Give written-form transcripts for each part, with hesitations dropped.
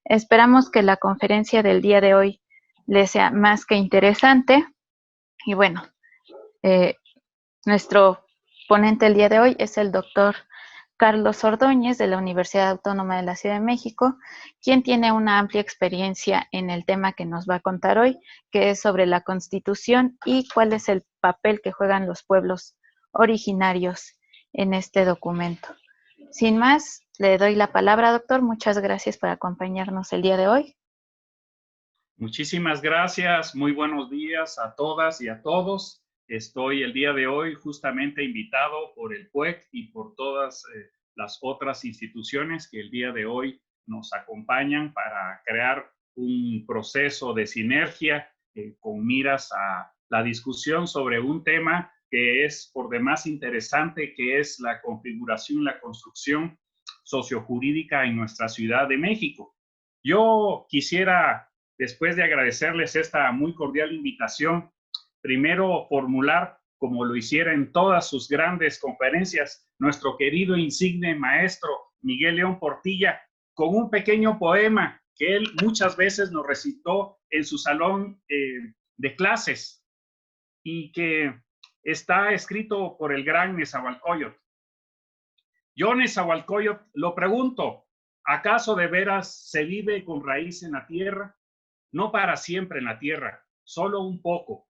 Esperamos que la conferencia del día de hoy les sea más que interesante. Y bueno, nuestro ponente el día de hoy es el doctor Carlos Ordóñez de la Universidad Autónoma de la Ciudad de México, quien tiene una amplia experiencia en el tema que nos va a contar hoy, que es sobre la Constitución y cuál es el papel que juegan los pueblos originarios en este documento. Sin más, le doy la palabra, doctor. Muchas gracias por acompañarnos el día de hoy. Muchísimas gracias. Muy buenos días a todas y a todos. Estoy el día de hoy justamente invitado por el PUEC y por todas las otras instituciones que el día de hoy nos acompañan para crear un proceso de sinergia con miras a la discusión sobre un tema que es por demás interesante, que es la configuración, la construcción sociojurídica en nuestra Ciudad de México. Yo quisiera, después de agradecerles esta muy cordial invitación, primero formular, como lo hiciera en todas sus grandes conferencias, nuestro querido insigne maestro Miguel León Portilla, con un pequeño poema que él muchas veces nos recitó en su salón de clases y que está escrito por el gran Nezahualcóyotl. Yo, Nezahualcóyotl, lo pregunto, ¿acaso de veras se vive con raíz en la tierra? No para siempre en la tierra, solo un poco.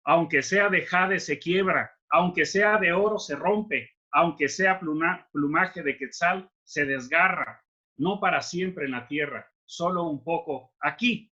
Aunque sea de jade se quiebra, aunque sea de oro se rompe, aunque sea plumaje de quetzal se desgarra. No para siempre en la tierra, solo un poco aquí.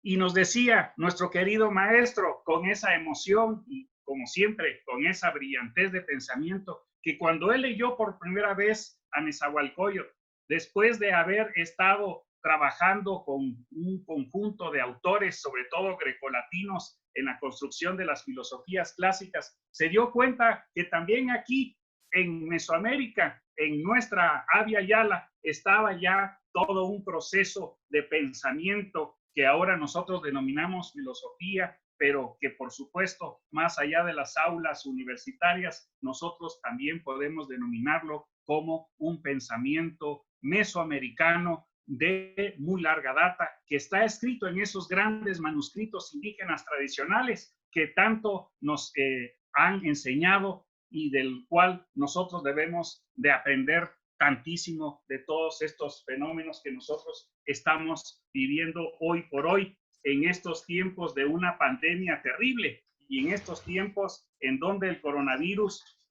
Y nos decía nuestro querido maestro con esa emoción y como siempre con esa brillantez de pensamiento, que cuando él leyó por primera vez a Nezahualcóyotl, después de haber estado trabajando con un conjunto de autores, sobre todo grecolatinos, en la construcción de las filosofías clásicas, se dio cuenta que también aquí en Mesoamérica, en nuestra Avia Yala, estaba ya todo un proceso de pensamiento que ahora nosotros denominamos filosofía, pero que por supuesto, más allá de las aulas universitarias, nosotros también podemos denominarlo como un pensamiento mesoamericano de muy larga data, que está escrito en esos grandes manuscritos indígenas tradicionales que tanto nos han enseñado y del cual nosotros debemos de aprender tantísimo de todos estos fenómenos que nosotros estamos viviendo hoy por hoy en estos tiempos de una pandemia terrible y en estos tiempos en donde el coronavirus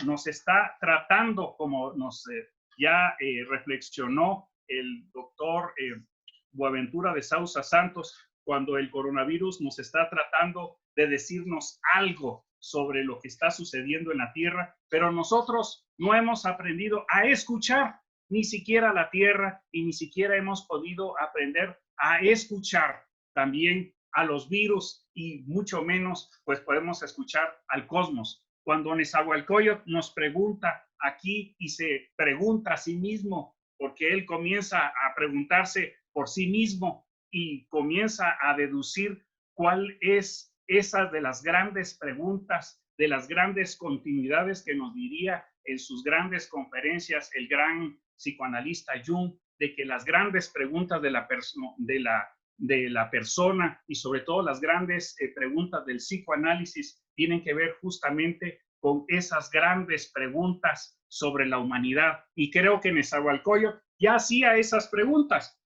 nos está tratando, como nos ya reflexionó el doctor Boaventura de Sousa Santos, cuando el coronavirus nos está tratando de decirnos algo sobre lo que está sucediendo en la Tierra, pero nosotros no hemos aprendido a escuchar ni siquiera la Tierra y ni siquiera hemos podido aprender a escuchar también a los virus y mucho menos pues podemos escuchar al cosmos. Cuando Nezahualcóyotl nos pregunta aquí y se pregunta a sí mismo, porque él comienza a preguntarse por sí mismo y comienza a deducir cuál es esa de las grandes preguntas, de las grandes continuidades que nos diría en sus grandes conferencias el gran psicoanalista Jung, de que las grandes preguntas de la persona y sobre todo las grandes preguntas del psicoanálisis tienen que ver justamente con esas grandes preguntas sobre la humanidad. Y creo que Nezahualcóyotl ya hacía esas preguntas.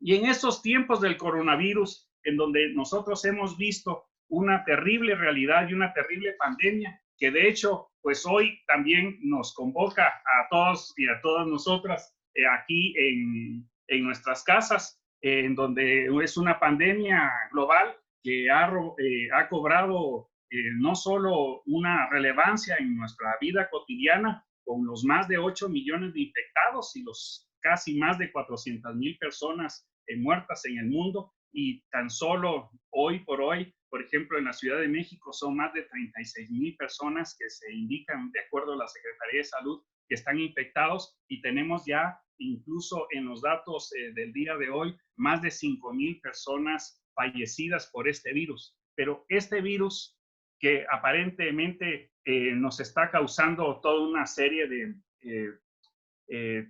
Y en estos tiempos del coronavirus, en donde nosotros hemos visto una terrible realidad y una terrible pandemia, que de hecho, pues hoy también nos convoca a todos y a todas nosotras aquí en nuestras casas, en donde es una pandemia global que ha cobrado no solo una relevancia en nuestra vida cotidiana, con los más de 8 millones de infectados y los casi más de 400,000 personas muertas en el mundo, y tan solo hoy por hoy, por ejemplo, en la Ciudad de México son más de 36,000 personas que se indican, de acuerdo a la Secretaría de Salud, que están infectados, y tenemos ya incluso en los datos del día de hoy más de 5,000 personas fallecidas por este virus. Pero este virus que aparentemente nos está causando toda una serie de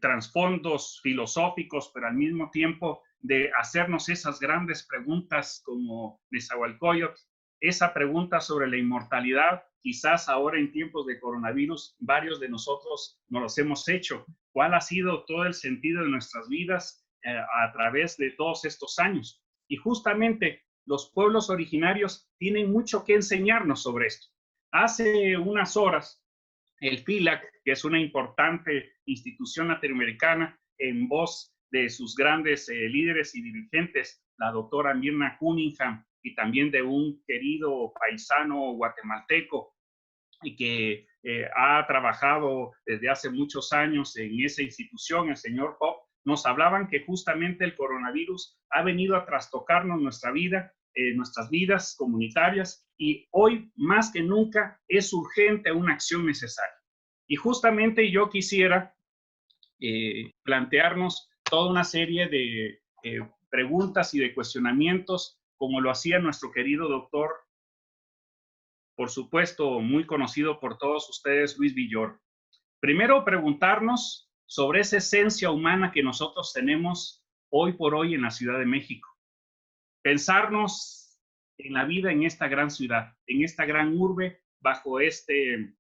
trasfondos filosóficos, pero al mismo tiempo de hacernos esas grandes preguntas como Nezahualcóyotl, esa pregunta sobre la inmortalidad. Quizás ahora en tiempos de coronavirus, varios de nosotros nos los hemos hecho. ¿Cuál ha sido todo el sentido de nuestras vidas a través de todos estos años? Y justamente los pueblos originarios tienen mucho que enseñarnos sobre esto. Hace unas horas, el FILAC, que es una importante institución latinoamericana, en voz de sus grandes líderes y dirigentes, la doctora Mirna Cunningham, y también de un querido paisano guatemalteco y que ha trabajado desde hace muchos años en esa institución, el señor Pop, nos hablaban que justamente el coronavirus ha venido a trastocarnos nuestra vida, nuestras vidas comunitarias, y hoy más que nunca es urgente una acción necesaria. Y justamente yo quisiera plantearnos toda una serie de preguntas y de cuestionamientos, como lo hacía nuestro querido doctor, por supuesto, muy conocido por todos ustedes, Luis Villoro. Primero, preguntarnos sobre esa esencia humana que nosotros tenemos hoy por hoy en la Ciudad de México. Pensarnos en la vida en esta gran ciudad, en esta gran urbe, bajo este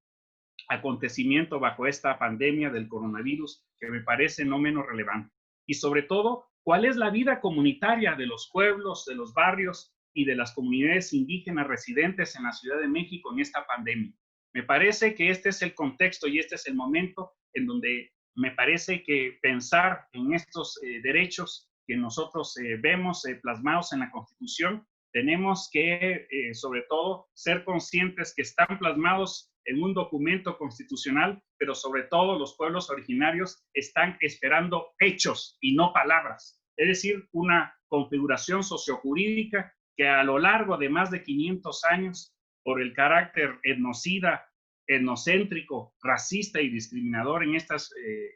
acontecimiento, bajo esta pandemia del coronavirus, que me parece no menos relevante. Y sobre todo, ¿cuál es la vida comunitaria de los pueblos, de los barrios y de las comunidades indígenas residentes en la Ciudad de México en esta pandemia? Me parece que este es el contexto y este es el momento en donde me parece que pensar en estos derechos que nosotros vemos plasmados en la Constitución, tenemos que, sobre todo, ser conscientes que están plasmados en un documento constitucional, pero sobre todo los pueblos originarios están esperando hechos y no palabras. Es decir, una configuración sociojurídica que a lo largo de más de 500 años, por el carácter etnocida, etnocéntrico, racista y discriminador en esta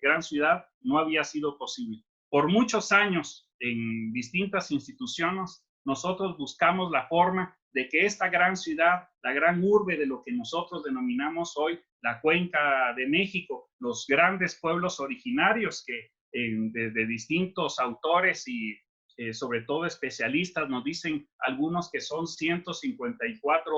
gran ciudad, no había sido posible. Por muchos años, en distintas instituciones, nosotros buscamos la forma de que esta gran ciudad, la gran urbe de lo que nosotros denominamos hoy la Cuenca de México, los grandes pueblos originarios que de distintos autores y sobre todo especialistas nos dicen algunos que son 154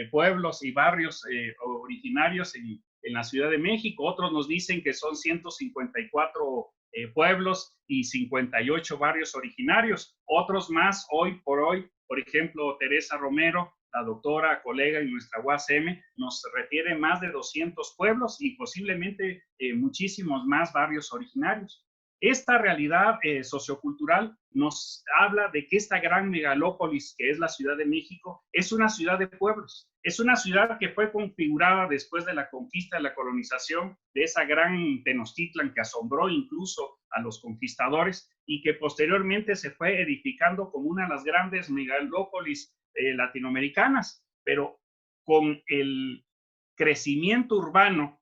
pueblos y barrios originarios en la Ciudad de México, otros nos dicen que son 154 pueblos y 58 barrios originarios, otros más hoy por hoy. Por ejemplo, Teresa Romero, la doctora, colega en nuestra UACM, nos refiere más de 200 pueblos y posiblemente muchísimos más barrios originarios. Esta realidad sociocultural nos habla de que esta gran megalópolis que es la Ciudad de México es una ciudad de pueblos. Es una ciudad que fue configurada después de la conquista, de la colonización, de esa gran Tenochtitlan que asombró incluso a los conquistadores y que posteriormente se fue edificando como una de las grandes megalópolis latinoamericanas, pero con el crecimiento urbano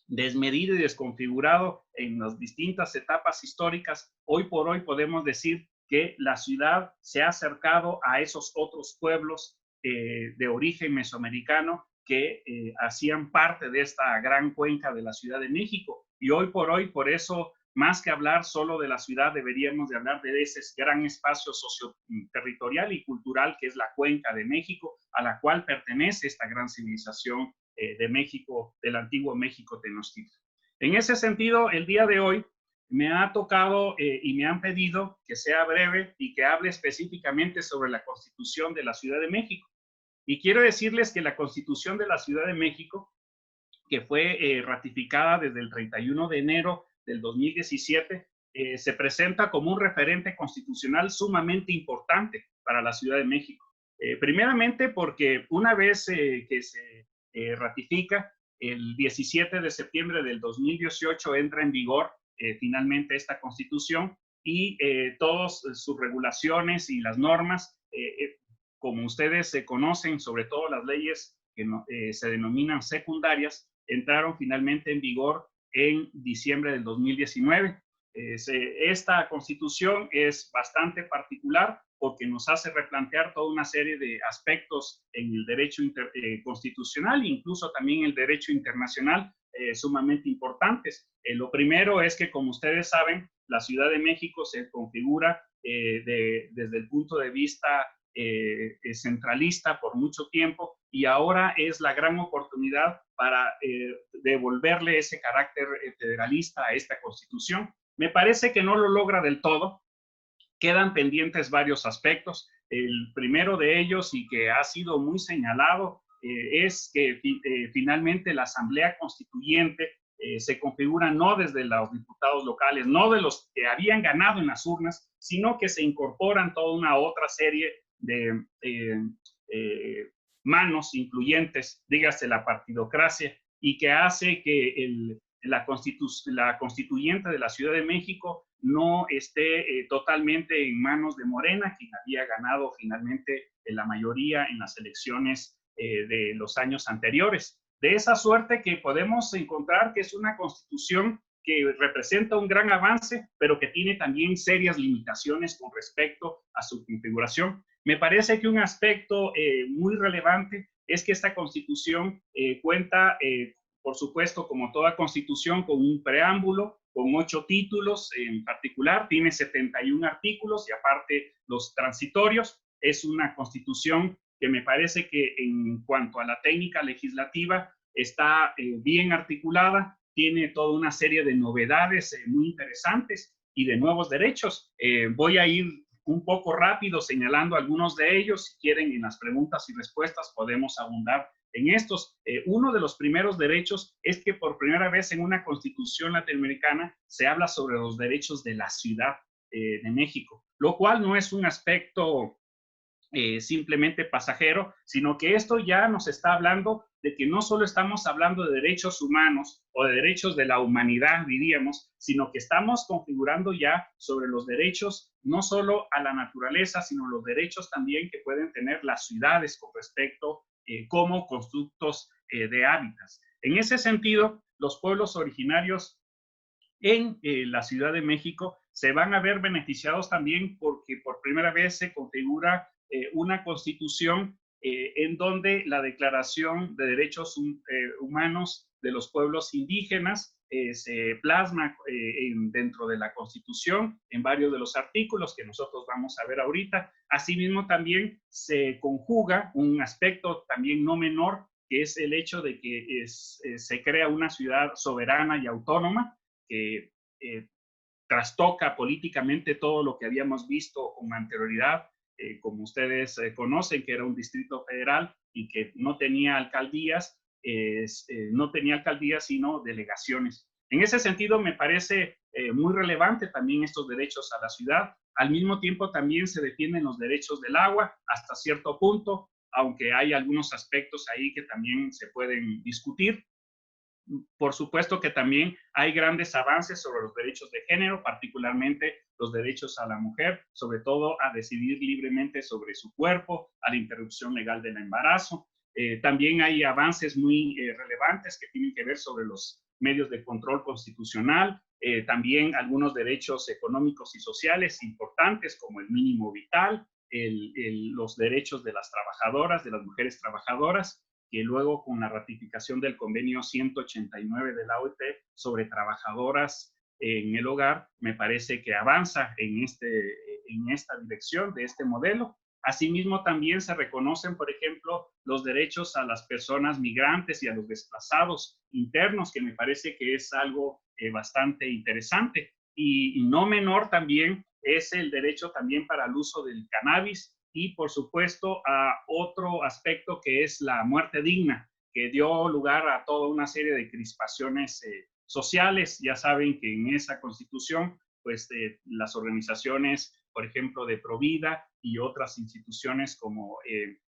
desmedido y desconfigurado en las distintas etapas históricas, hoy por hoy podemos decir que la ciudad se ha acercado a esos otros pueblos de origen mesoamericano que hacían parte de esta gran cuenca de la Ciudad de México. Y hoy, por eso, más que hablar solo de la ciudad, deberíamos de hablar de ese gran espacio socioterritorial y cultural que es la Cuenca de México, a la cual pertenece esta gran civilización de México, del antiguo México Tenochtitlan. En ese sentido, el día de hoy me ha tocado y me han pedido que sea breve y que hable específicamente sobre la Constitución de la Ciudad de México. Y quiero decirles que la Constitución de la Ciudad de México, que fue ratificada desde el 31 de enero del 2017, se presenta como un referente constitucional sumamente importante para la Ciudad de México. Primeramente porque una vez que se ratifica, el 17 de septiembre del 2018 entra en vigor finalmente esta Constitución y todas sus regulaciones y las normas, como ustedes conocen, sobre todo las leyes que se denominan secundarias, entraron finalmente en vigor en diciembre del 2019. Esta Constitución es bastante particular porque nos hace replantear toda una serie de aspectos en el derecho constitucional e incluso también el derecho internacional sumamente importantes. Lo primero es que, como ustedes saben, la Ciudad de México se configura desde el punto de vista centralista por mucho tiempo, y ahora es la gran oportunidad para devolverle ese carácter federalista a esta Constitución. Me parece que no lo logra del todo. Quedan pendientes varios aspectos. El primero de ellos, y que ha sido muy señalado, es que finalmente la Asamblea Constituyente se configura no desde los diputados locales, no de los que habían ganado en las urnas, sino que se incorporan toda una otra serie de manos influyentes, dígase la partidocracia, y que hace que la constituyente de la Ciudad de México no esté totalmente en manos de Morena, quien había ganado finalmente la mayoría en las elecciones de los años anteriores. De esa suerte que podemos encontrar que es una constitución que representa un gran avance, pero que tiene también serias limitaciones con respecto a su configuración. Me parece que un aspecto muy relevante es que esta constitución cuenta, por supuesto, como toda constitución, con un preámbulo, con 8 títulos en particular, tiene 71 artículos y aparte los transitorios. Es una constitución que me parece que en cuanto a la técnica legislativa está bien articulada, tiene toda una serie de novedades muy interesantes y de nuevos derechos. Voy a ir un poco rápido señalando algunos de ellos. Si quieren, en las preguntas y respuestas podemos abundar en estos. Uno de los primeros derechos es que por primera vez en una constitución latinoamericana se habla sobre los derechos de la Ciudad de México, lo cual no es un aspecto simplemente pasajero, sino que esto ya nos está hablando de que no solo estamos hablando de derechos humanos o de derechos de la humanidad, diríamos, sino que estamos configurando ya sobre los derechos no solo a la naturaleza, sino los derechos también que pueden tener las ciudades con respecto como constructos de hábitats. En ese sentido, los pueblos originarios en la Ciudad de México se van a ver beneficiados también porque por primera vez se configura una constitución en donde la Declaración de Derechos Humanos de los Pueblos Indígenas se plasma dentro de la Constitución en varios de los artículos que nosotros vamos a ver ahorita. Asimismo, también se conjuga un aspecto también no menor, que es el hecho de que se crea una ciudad soberana y autónoma que trastoca políticamente todo lo que habíamos visto con anterioridad, como ustedes conocen, que era un distrito federal y que no tenía alcaldías, sino delegaciones. En ese sentido, me parece muy relevante también estos derechos a la ciudad. Al mismo tiempo, también se defienden los derechos del agua hasta cierto punto, aunque hay algunos aspectos ahí que también se pueden discutir. Por supuesto que también hay grandes avances sobre los derechos de género, particularmente los derechos a la mujer, sobre todo a decidir libremente sobre su cuerpo, a la interrupción legal del embarazo. También hay avances muy relevantes que tienen que ver sobre los medios de control constitucional, también algunos derechos económicos y sociales importantes como el mínimo vital, los derechos de las trabajadoras, de las mujeres trabajadoras, que luego con la ratificación del convenio 189 de la OIT sobre trabajadoras en el hogar, me parece que avanza en esta dirección de este modelo. Asimismo, también se reconocen, por ejemplo, los derechos a las personas migrantes y a los desplazados internos, que me parece que es algo bastante interesante. Y no menor también es el derecho también para el uso del cannabis, y por supuesto a otro aspecto que es la muerte digna, que dio lugar a toda una serie de crispaciones sociales. Ya saben que en esa constitución, pues las organizaciones, por ejemplo, de Provida y otras instituciones como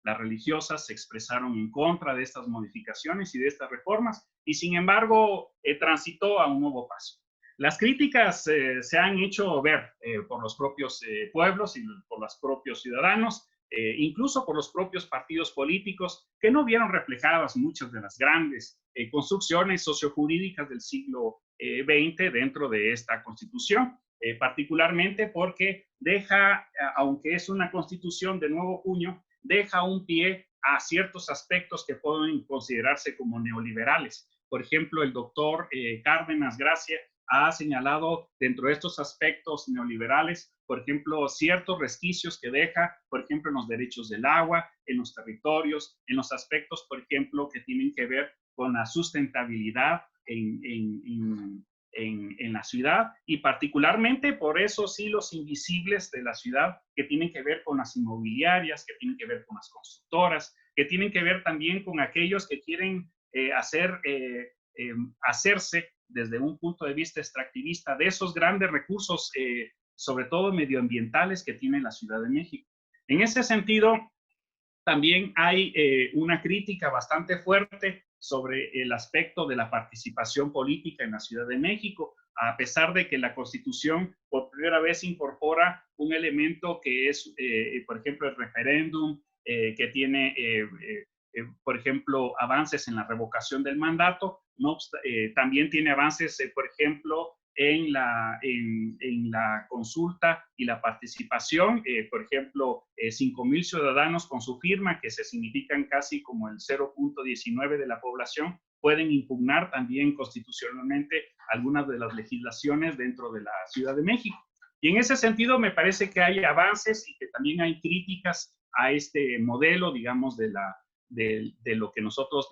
las religiosas se expresaron en contra de estas modificaciones y de estas reformas, y sin embargo transitó a un nuevo paso. Las críticas se han hecho ver por los propios pueblos y por los propios ciudadanos, incluso por los propios partidos políticos, que no vieron reflejadas muchas de las grandes construcciones sociojurídicas del siglo XX dentro de esta Constitución, particularmente porque deja, aunque es una Constitución de nuevo cuño, deja un pie a ciertos aspectos que pueden considerarse como neoliberales. Por ejemplo, el doctor Cárdenas Gracia ha señalado dentro de estos aspectos neoliberales por ejemplo, ciertos resquicios que deja, por ejemplo, en los derechos del agua, en los territorios, en los aspectos, por ejemplo, que tienen que ver con la sustentabilidad en la ciudad, y particularmente por esos hilos invisibles de la ciudad que tienen que ver con las inmobiliarias, que tienen que ver con las constructoras, que tienen que ver también con aquellos que quieren hacerse desde un punto de vista extractivista de esos grandes recursos, sobre todo medioambientales, que tiene la Ciudad de México. En ese sentido, también hay una crítica bastante fuerte sobre el aspecto de la participación política en la Ciudad de México, a pesar de que la Constitución por primera vez incorpora un elemento que es, por ejemplo, el referéndum, que tiene, por ejemplo, avances en la revocación del mandato, no, también tiene avances, por ejemplo, en la consulta y la participación, por ejemplo, 5,000 ciudadanos con su firma, que se significan casi como el 0.19 de la población, pueden impugnar también constitucionalmente algunas de las legislaciones dentro de la Ciudad de México. Y en ese sentido me parece que hay avances y que también hay críticas a este modelo, digamos, de lo que nosotros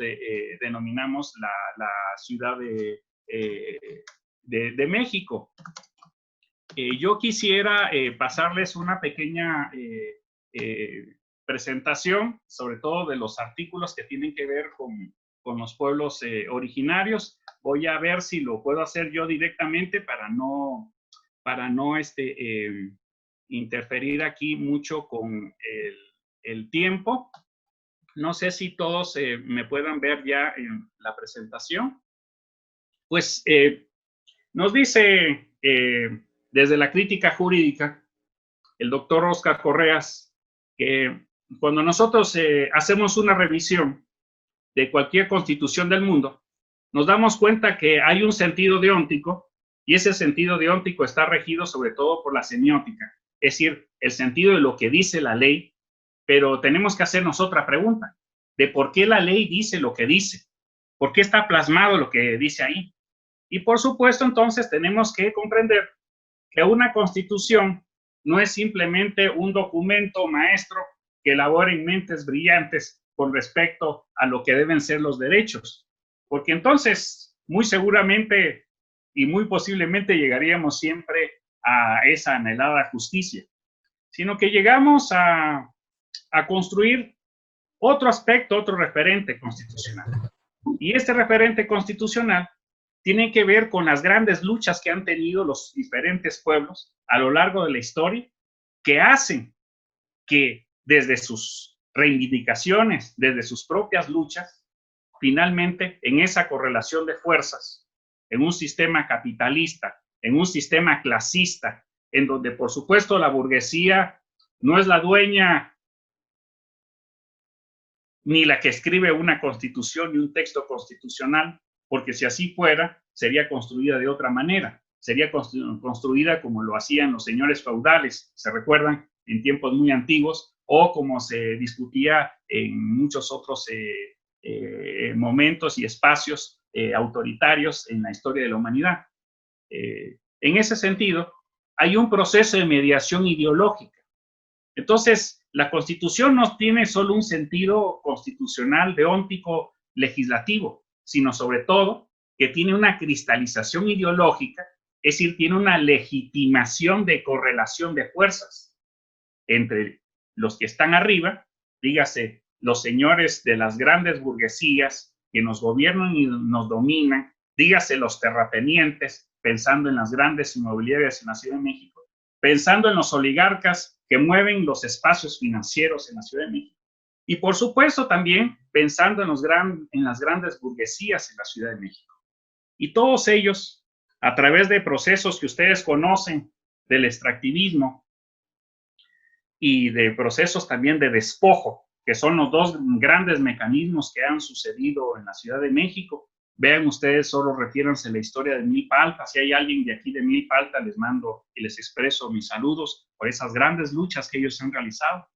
denominamos la Ciudad de México. Yo quisiera pasarles una pequeña presentación, sobre todo de los artículos que tienen que ver con los pueblos originarios. Voy a ver si lo puedo hacer yo directamente para no interferir aquí mucho con el tiempo. No sé si todos me puedan ver ya en la presentación. Pues nos dice desde la crítica jurídica el doctor Óscar Correas que cuando nosotros hacemos una revisión de cualquier constitución del mundo, nos damos cuenta que hay un sentido deóntico, y ese sentido deóntico está regido sobre todo por la semiótica, es decir, el sentido de lo que dice la ley, pero tenemos que hacernos otra pregunta, de por qué la ley dice lo que dice, por qué está plasmado lo que dice ahí. Y por supuesto, entonces, tenemos que comprender que una constitución no es simplemente un documento maestro que elabora en mentes brillantes con respecto a lo que deben ser los derechos, porque entonces, muy seguramente y muy posiblemente llegaríamos siempre a esa anhelada justicia, sino que llegamos a construir otro aspecto, otro referente constitucional. Y este referente constitucional tiene que ver con las grandes luchas que han tenido los diferentes pueblos a lo largo de la historia, que hacen que desde sus reivindicaciones, desde sus propias luchas, finalmente en esa correlación de fuerzas, en un sistema capitalista, en un sistema clasista, en donde por supuesto la burguesía no es la dueña ni la que escribe una constitución y un texto constitucional, porque si así fuera, sería construida de otra manera, sería construida como lo hacían los señores feudales, se recuerdan, en tiempos muy antiguos, o como se discutía en muchos otros momentos y espacios autoritarios en la historia de la humanidad. En ese sentido, hay un proceso de mediación ideológica. Entonces, la Constitución no tiene solo un sentido constitucional, deóntico, legislativo, sino sobre todo que tiene una cristalización ideológica, es decir, tiene una legitimación de correlación de fuerzas entre los que están arriba, dígase, los señores de las grandes burguesías que nos gobiernan y nos dominan, dígase los terratenientes, pensando en las grandes inmobiliarias en la Ciudad de México, pensando en los oligarcas que mueven los espacios financieros en la Ciudad de México. Y por supuesto también pensando en las grandes burguesías en la Ciudad de México. Y todos ellos, a través de procesos que ustedes conocen del extractivismo y de procesos también de despojo, que son los dos grandes mecanismos que han sucedido en la Ciudad de México. Vean ustedes, solo refiéranse a la historia de Milpa Alta. Si hay alguien de aquí de Milpa Alta, les mando y les expreso mis saludos por esas grandes luchas que ellos han realizado.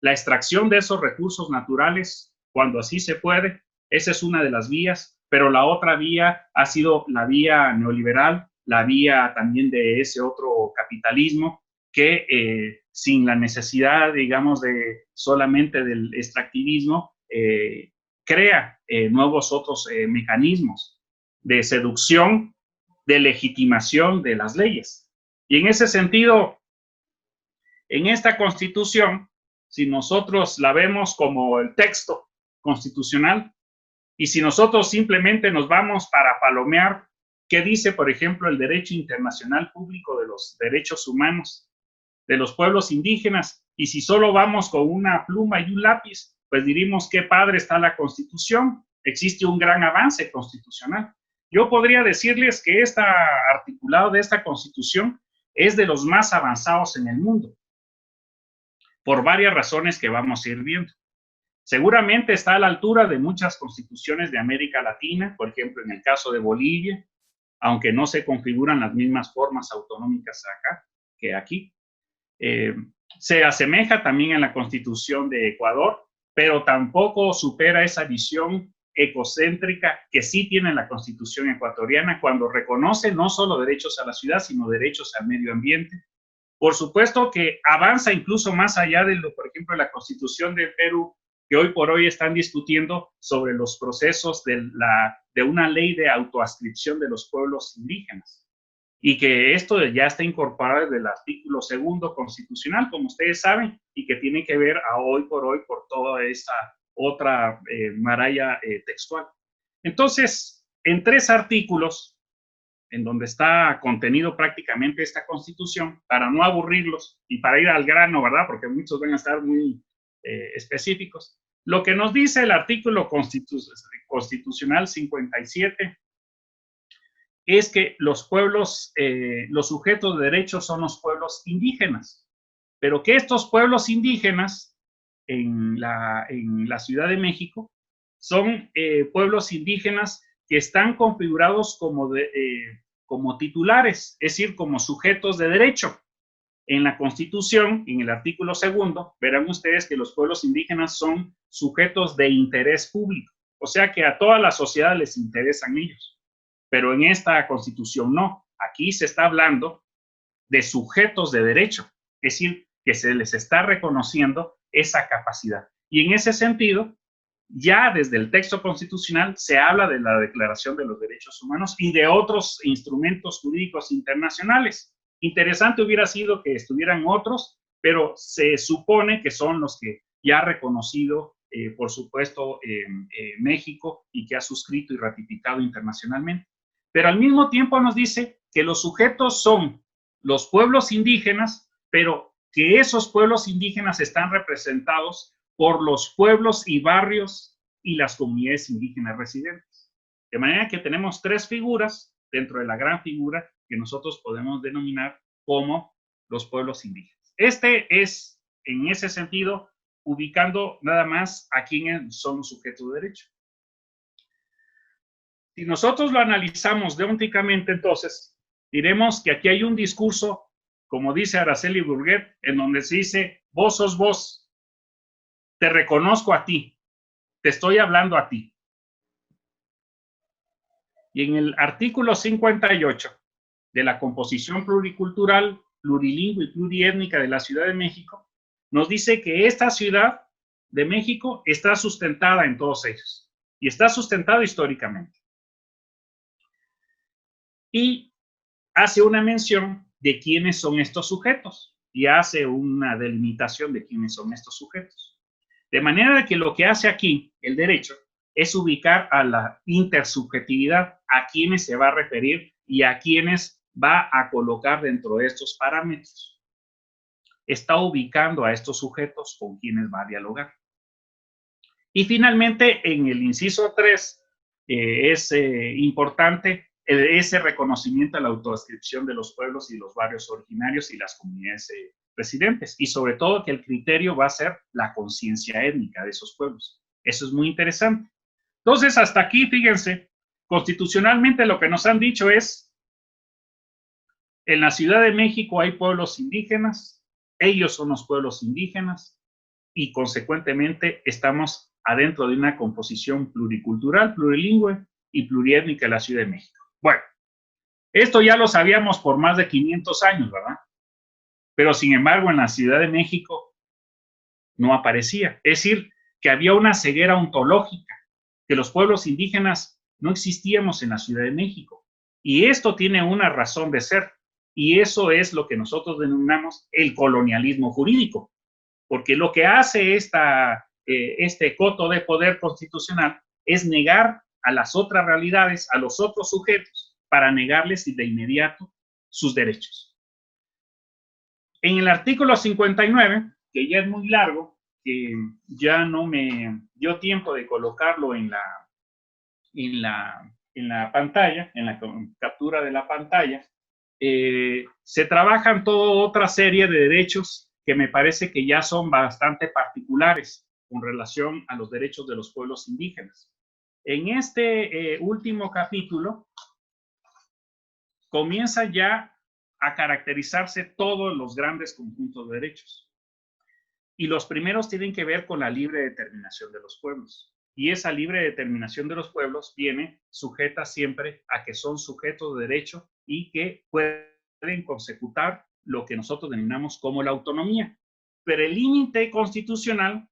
La extracción de esos recursos naturales, cuando así se puede, esa es una de las vías, pero la otra vía ha sido la vía neoliberal, la vía también de ese otro capitalismo que sin la necesidad, digamos, de solamente del extractivismo, crea nuevos otros mecanismos de seducción, de legitimación de las leyes. Y en ese sentido, en esta Constitución, si nosotros la vemos como el texto constitucional, y si nosotros simplemente nos vamos para palomear qué dice, por ejemplo, el derecho internacional público de los derechos humanos de los pueblos indígenas, y si solo vamos con una pluma y un lápiz, pues diríamos qué padre está la Constitución, existe un gran avance constitucional. Yo podría decirles que este articulado de esta Constitución es de los más avanzados en el mundo, por varias razones que vamos a ir viendo. Seguramente está a la altura de muchas constituciones de América Latina, por ejemplo, en el caso de Bolivia, aunque no se configuran las mismas formas autonómicas acá que aquí. Se asemeja también a la Constitución de Ecuador, pero tampoco supera esa visión ecocéntrica que sí tiene la Constitución ecuatoriana cuando reconoce no solo derechos a la ciudad, sino derechos al medio ambiente. Por supuesto que avanza incluso más allá de lo, por ejemplo, la Constitución de Perú, que hoy por hoy están discutiendo sobre los procesos de una ley de autoadscripción de los pueblos indígenas. Y que esto ya está incorporado desde el artículo 2 constitucional, como ustedes saben, y que tiene que ver a hoy por toda esta otra maralla textual. Entonces, en 3 artículos, en donde está contenido prácticamente esta Constitución, para no aburrirlos y para ir al grano, ¿verdad? Porque muchos van a estar muy específicos. Lo que nos dice el artículo constitucional 57 es que los pueblos, los sujetos de derechos son los pueblos indígenas, pero que estos pueblos indígenas en la Ciudad de México son pueblos indígenas que están configurados como titulares, es decir, como sujetos de derecho. En la Constitución, en el artículo 2, verán ustedes que los pueblos indígenas son sujetos de interés público, o sea que a toda la sociedad les interesan ellos. Pero en esta Constitución no. Aquí se está hablando de sujetos de derecho, es decir, que se les está reconociendo esa capacidad. Y en ese sentido, ya desde el texto constitucional se habla de la Declaración de los Derechos Humanos y de otros instrumentos jurídicos internacionales. Interesante hubiera sido que estuvieran otros, pero se supone que son los que ya ha reconocido, por supuesto, México y que ha suscrito y ratificado internacionalmente. Pero al mismo tiempo nos dice que los sujetos son los pueblos indígenas, pero que esos pueblos indígenas están representados por los pueblos y barrios y las comunidades indígenas residentes. De manera que tenemos 3 figuras dentro de la gran figura que nosotros podemos denominar como los pueblos indígenas. Este es, en ese sentido, ubicando nada más a quiénes son los sujetos de derecho. Si nosotros lo analizamos deonticamente, entonces, diremos que aquí hay un discurso, como dice Araceli Burguet, en donde se dice, vos sos vos, te reconozco a ti, te estoy hablando a ti. Y en el artículo 58 de la composición pluricultural, plurilingüe y pluriétnica de la Ciudad de México, nos dice que esta Ciudad de México está sustentada en todos ellos, y está sustentada históricamente. Y hace una mención de quiénes son estos sujetos y hace una delimitación de quiénes son estos sujetos. De manera que lo que hace aquí el derecho es ubicar a la intersubjetividad, a quienes se va a referir y a quienes va a colocar dentro de estos parámetros. Está ubicando a estos sujetos con quienes va a dialogar. Y finalmente, en el inciso 3, es importante ese reconocimiento a la autoadscripción de los pueblos y los barrios originarios y las comunidades residentes, y sobre todo que el criterio va a ser la conciencia étnica de esos pueblos. Eso es muy interesante. Entonces, hasta aquí, fíjense, constitucionalmente lo que nos han dicho es, en la Ciudad de México hay pueblos indígenas, ellos son los pueblos indígenas, y consecuentemente estamos adentro de una composición pluricultural, plurilingüe y pluriétnica de la Ciudad de México. Bueno, esto ya lo sabíamos por más de 500 años, ¿verdad? pero sin embargo en la Ciudad de México no aparecía. Es decir, que había una ceguera ontológica, que los pueblos indígenas no existíamos en la Ciudad de México. Y esto tiene una razón de ser, y eso es lo que nosotros denominamos el colonialismo jurídico, porque lo que hace este coto de poder constitucional es negar a las otras realidades, a los otros sujetos, para negarles de inmediato sus derechos. En el artículo 59, que ya es muy largo, que ya no me dio tiempo de colocarlo en la pantalla, en la captura de la pantalla, se trabajan toda otra serie de derechos que me parece que ya son bastante particulares con relación a los derechos de los pueblos indígenas. En este último capítulo comienza ya a caracterizarse todos los grandes conjuntos de derechos. Y los primeros tienen que ver con la libre determinación de los pueblos. Y esa libre determinación de los pueblos viene sujeta siempre a que son sujetos de derecho y que pueden consecutar lo que nosotros denominamos como la autonomía. Pero el límite constitucional,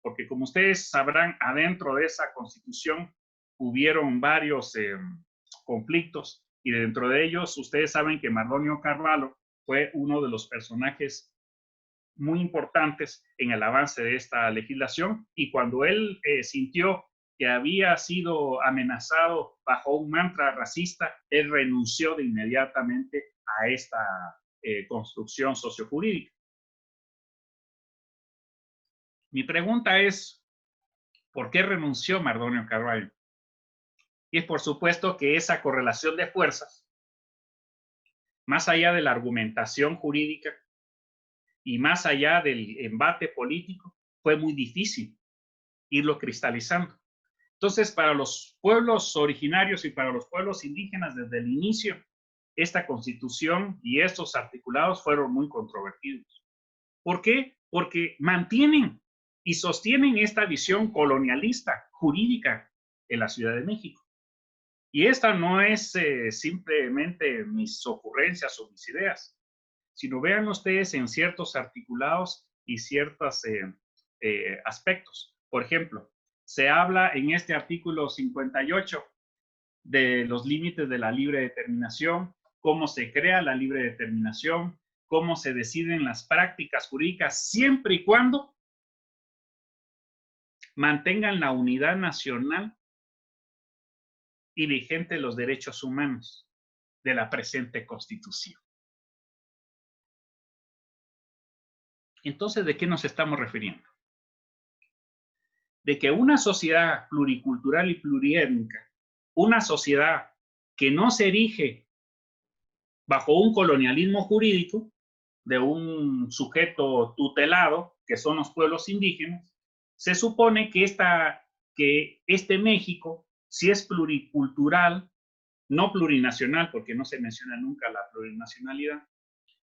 porque como ustedes sabrán, adentro de esa constitución hubieron varios conflictos, y dentro de ellos ustedes saben que Mardonio Carvalho fue uno de los personajes muy importantes en el avance de esta legislación, y cuando él sintió que había sido amenazado bajo un mantra racista, él renunció de inmediatamente a esta construcción sociojurídica. Mi pregunta es, ¿por qué renunció Mardonio Carvalho? Y es por supuesto que esa correlación de fuerzas, más allá de la argumentación jurídica y más allá del embate político, fue muy difícil irlo cristalizando. Entonces, para los pueblos originarios y para los pueblos indígenas desde el inicio, esta constitución y estos articulados fueron muy controvertidos. ¿Por qué? Porque mantienen y sostienen esta visión colonialista jurídica en la Ciudad de México. Y esta no es simplemente mis ocurrencias o mis ideas, sino vean ustedes en ciertos articulados y ciertos aspectos. Por ejemplo, se habla en este artículo 58 de los límites de la libre determinación, cómo se crea la libre determinación, cómo se deciden las prácticas jurídicas, siempre y cuando mantengan la unidad nacional y vigente los derechos humanos de la presente Constitución. Entonces, ¿de qué nos estamos refiriendo? De que una sociedad pluricultural y pluriétnica, una sociedad que no se erige bajo un colonialismo jurídico de un sujeto tutelado, que son los pueblos indígenas, se supone que este México, si es pluricultural, no plurinacional, porque no se menciona nunca la plurinacionalidad,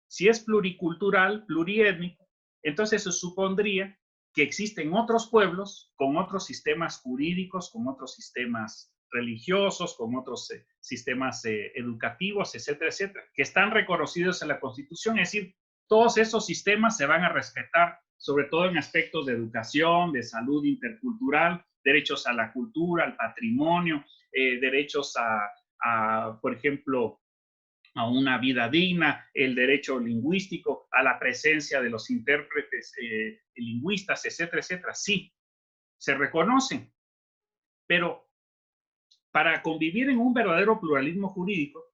si es pluricultural, pluriétnico, entonces se supondría que existen otros pueblos con otros sistemas jurídicos, con otros sistemas religiosos, con otros sistemas educativos, etcétera, etcétera, que están reconocidos en la Constitución. Es decir, todos esos sistemas se van a respetar, sobre todo en aspectos de educación, de salud intercultural, derechos a la cultura, al patrimonio, derechos por ejemplo, a una vida digna, el derecho lingüístico, a la presencia de los intérpretes lingüistas, etcétera, etcétera. Sí, se reconocen, pero para convivir en un verdadero pluralismo jurídico,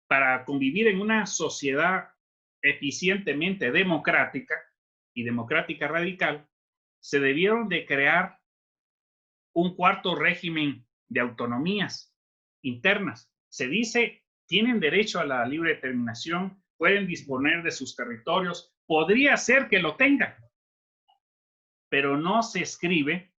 para convivir en una sociedad eficientemente democrática y democrática radical, se debieron de crear un cuarto régimen de autonomías internas. Se dice, tienen derecho a la libre determinación, pueden disponer de sus territorios, podría ser que lo tengan, pero no se escribe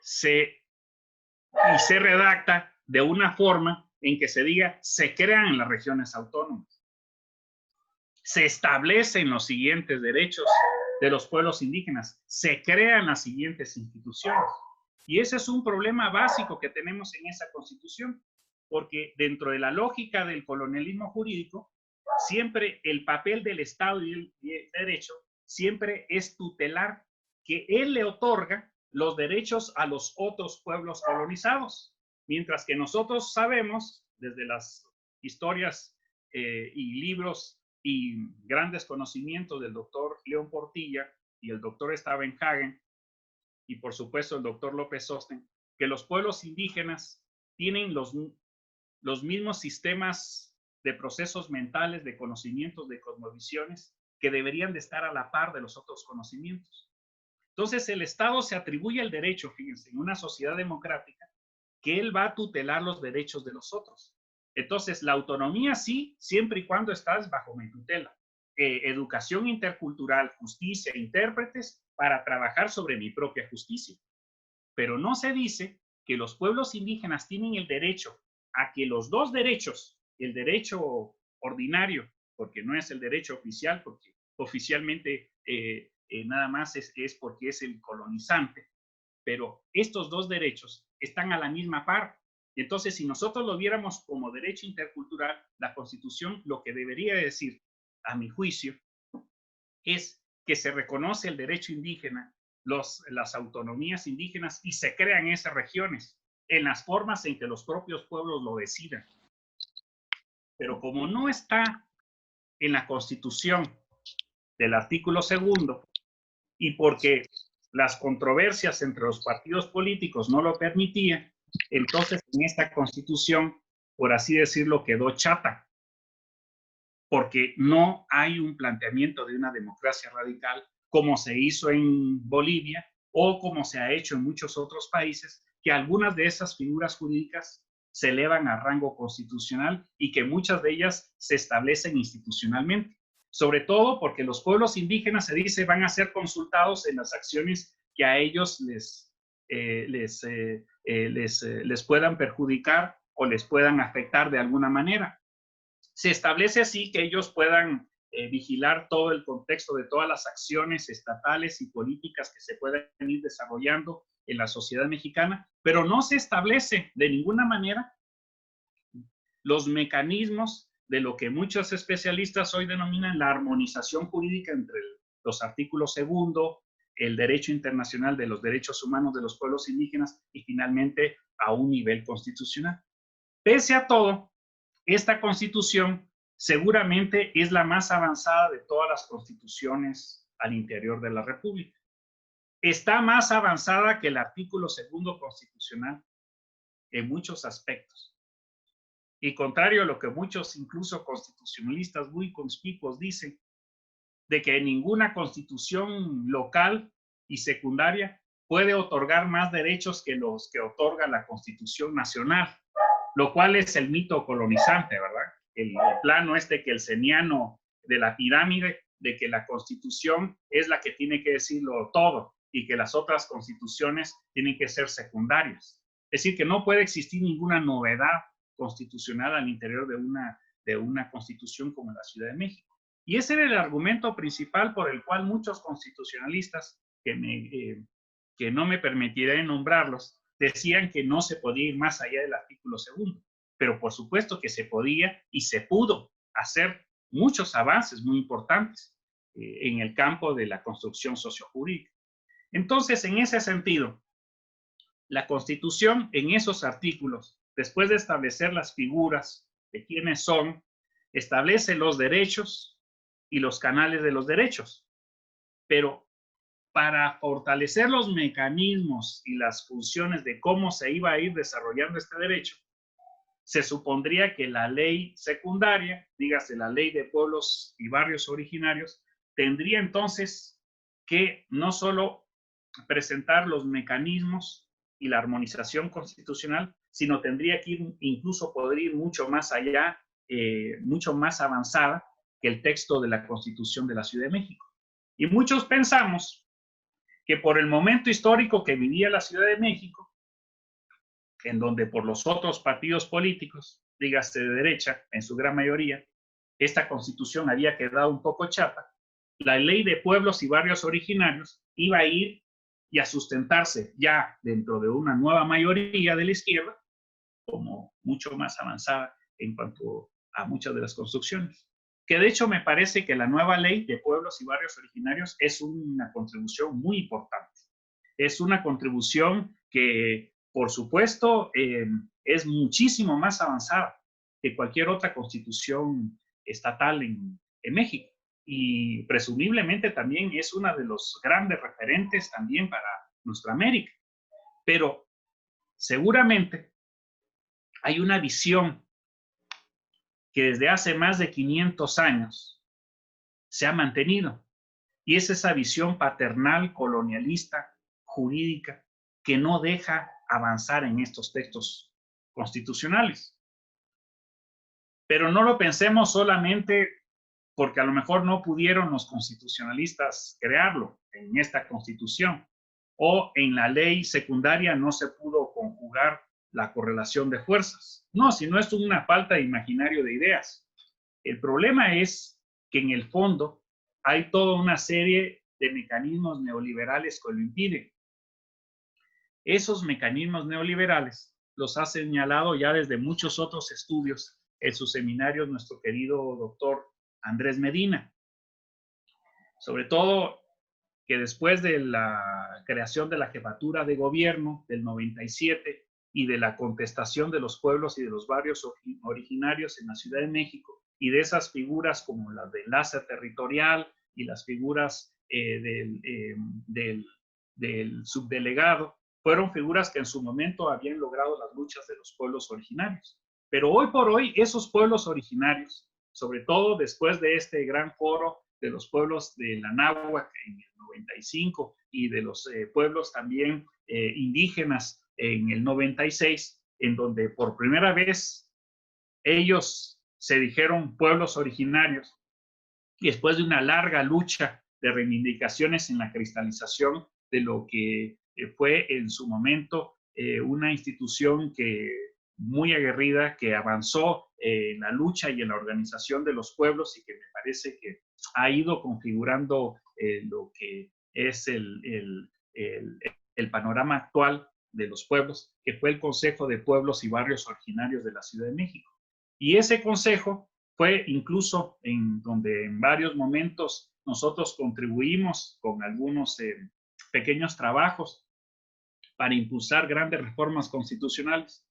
y se redacta de una forma en que se diga, se crean en las regiones autónomas. Se establecen los siguientes derechos de los pueblos indígenas, se crean las siguientes instituciones. Y ese es un problema básico que tenemos en esa Constitución, porque dentro de la lógica del colonialismo jurídico, siempre el papel del Estado y el derecho siempre es tutelar, que él le otorga los derechos a los otros pueblos colonizados, mientras que nosotros sabemos, desde las historias y libros y grandes conocimientos del doctor León Portilla y el doctor Stavenhagen, y por supuesto el doctor López Osten, que los pueblos indígenas tienen los mismos sistemas de procesos mentales, de conocimientos, de cosmovisiones, que deberían de estar a la par de los otros conocimientos. Entonces el Estado se atribuye el derecho, fíjense, en una sociedad democrática, que él va a tutelar los derechos de los otros. Entonces la autonomía sí, siempre y cuando estás bajo mi tutela. Educación intercultural, justicia, intérpretes, para trabajar sobre mi propia justicia. Pero no se dice que los pueblos indígenas tienen el derecho a que los dos derechos, el derecho ordinario, porque no es el derecho oficial, porque oficialmente nada más es porque es el colonizante, pero estos dos derechos están a la misma par. Entonces, si nosotros lo viéramos como derecho intercultural, la Constitución lo que debería decir, a mi juicio, es que se reconoce el derecho indígena, las autonomías indígenas, y se crean esas regiones en las formas en que los propios pueblos lo decidan. Pero como no está en la Constitución del artículo 2, y porque las controversias entre los partidos políticos no lo permitían, entonces en esta Constitución, por así decirlo, quedó chata, porque no hay un planteamiento de una democracia radical como se hizo en Bolivia o como se ha hecho en muchos otros países, que algunas de esas figuras jurídicas se elevan a rango constitucional y que muchas de ellas se establecen institucionalmente. Sobre todo porque los pueblos indígenas, se dice, van a ser consultados en las acciones que a ellos les puedan perjudicar o les puedan afectar de alguna manera. Se establece así que ellos puedan vigilar todo el contexto de todas las acciones estatales y políticas que se puedan ir desarrollando en la sociedad mexicana, pero no se establece de ninguna manera los mecanismos de lo que muchos especialistas hoy denominan la armonización jurídica entre los artículos 2, el derecho internacional de los derechos humanos de los pueblos indígenas y finalmente a un nivel constitucional. Pese a todo, esta Constitución seguramente es la más avanzada de todas las constituciones al interior de la República. Está más avanzada que el artículo 2 constitucional en muchos aspectos. Y contrario a lo que muchos, incluso constitucionalistas muy conspicuos, dicen, de que ninguna constitución local y secundaria puede otorgar más derechos que los que otorga la Constitución nacional, lo cual es el mito colonizante, ¿verdad? El plano que el seniano de la pirámide, de que la Constitución es la que tiene que decirlo todo y que las otras constituciones tienen que ser secundarias. Es decir, que no puede existir ninguna novedad constitucional al interior de una constitución como la Ciudad de México. Y ese era el argumento principal por el cual muchos constitucionalistas, que no me permitiré nombrarlos, decían que no se podía ir más allá del artículo 2. Pero por supuesto que se podía y se pudo hacer muchos avances muy importantes en el campo de la construcción sociojurídica. Entonces, en ese sentido, la Constitución en esos artículos, después de establecer las figuras de quiénes son, establece los derechos y los canales de los derechos. Pero para fortalecer los mecanismos y las funciones de cómo se iba a ir desarrollando este derecho, se supondría que la ley secundaria, dígase la ley de pueblos y barrios originarios, tendría entonces que no solo presentar los mecanismos y la armonización constitucional, sino tendría que ir, incluso poder ir mucho más allá, mucho más avanzada que el texto de la Constitución de la Ciudad de México. Y muchos pensamos que por el momento histórico que vivía la Ciudad de México, en donde por los otros partidos políticos, dígase de derecha, en su gran mayoría, esta Constitución había quedado un poco chata, la ley de pueblos y barrios originarios iba a ir y a sustentarse ya dentro de una nueva mayoría de la izquierda, como mucho más avanzada en cuanto a muchas de las construcciones. Que de hecho me parece que la nueva ley de pueblos y barrios originarios es una contribución muy importante. Es una contribución que, por supuesto, es muchísimo más avanzada que cualquier otra constitución estatal en México. Y presumiblemente también es uno de los grandes referentes también para nuestra América. Pero seguramente hay una visión que desde hace más de 500 años se ha mantenido. Y es esa visión paternal, colonialista, jurídica, que no deja avanzar en estos textos constitucionales. Pero no lo pensemos solamente porque a lo mejor no pudieron los constitucionalistas crearlo en esta constitución, o en la ley secundaria no se pudo conjugar la correlación de fuerzas. No, sino es una falta de imaginario de ideas. El problema es que en el fondo hay toda una serie de mecanismos neoliberales que lo impiden. Esos mecanismos neoliberales los ha señalado ya desde muchos otros estudios en sus seminarios nuestro querido doctor Andrés Medina. Sobre todo que después de la creación de la jefatura de gobierno del 97 y de la contestación de los pueblos y de los barrios originarios en la Ciudad de México y de esas figuras como las de enlace territorial y las figuras del subdelegado, fueron figuras que en su momento habían logrado las luchas de los pueblos originarios. Pero hoy por hoy esos pueblos originarios, sobre todo después de este gran foro de los pueblos de la Náhuac en el 95 y de los pueblos también indígenas en el 96, en donde por primera vez ellos se dijeron pueblos originarios y después de una larga lucha de reivindicaciones en la cristalización de lo que fue en su momento una institución que muy aguerrida, que avanzó en la lucha y en la organización de los pueblos y que me parece que ha ido configurando lo que es el panorama actual de los pueblos, que fue el Consejo de Pueblos y Barrios Originarios de la Ciudad de México. Y ese consejo fue incluso en donde en varios momentos nosotros contribuimos con algunos pequeños trabajos para impulsar grandes reformas constitucionales.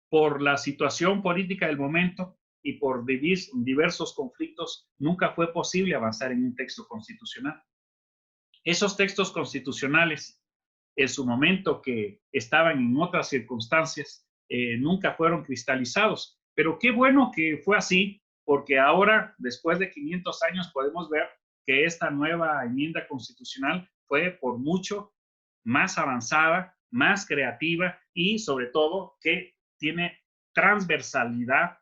Por la situación política del momento y por diversos conflictos, nunca fue posible avanzar en un texto constitucional. Esos textos constitucionales, en su momento que estaban en otras circunstancias, nunca fueron cristalizados. Pero qué bueno que fue así, porque ahora, después de 500 años, podemos ver que esta nueva enmienda constitucional fue por mucho más avanzada, más creativa y sobre todo que tiene transversalidad